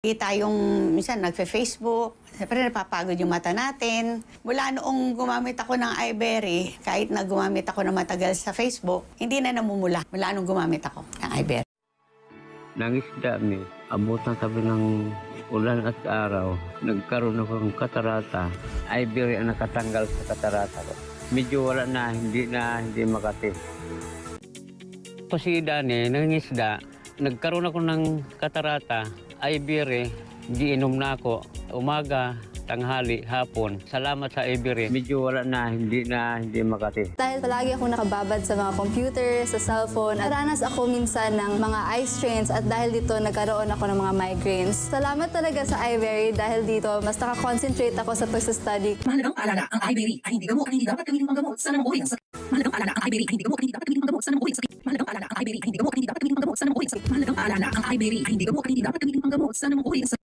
Di tayong minsan nagfe-Facebook, siyempre napapagod yung mata natin. Mula noong gumamit ako ng iBerry, kahit na gumamit ako ng matagal sa Facebook, hindi na namumula mula nung gumamit ako ng iBerry. Nangisda mi, abutan sabi ng ulan at araw, nagkaroon ako ng katarata. iBerry ang nakatanggal sa katarata ko. Medyo wala na, hindi makati. Kasi Dani, nangisda, nagkaroon ako ng katarata, iBerry, giinom na ako, umaga, tanghali, hapon. Salamat sa iBerry. Medyo wala na, hindi makati. Dahil palagi akong nakababad sa mga computer, sa cellphone, at ranas ako minsan ng mga eye strains at dahil dito nagkaroon ako ng mga migraines. Salamat talaga sa iBerry dahil dito mas nakakonsentrate ako sa pagsastudy. Mahalagang paalala, ang iBerry ay hindi gamot at hindi dapat gamitin pang gamot sa namubuhay ang sakit. Mahalagang paalala, ang iBerry ay hindi gamot at hindi dapat gamitin pang gamot sa namubuhay ang sakit. Mahalagang paalala, ang iBerry ay hindi gamot at hindi dapat gamitin pang gamot sa namubuhay ang sakit. Mahalagang paalala, ang iBerry ay hindi gamot at hindi dapat gamitin pang gamot sa namubuhay ang sakit.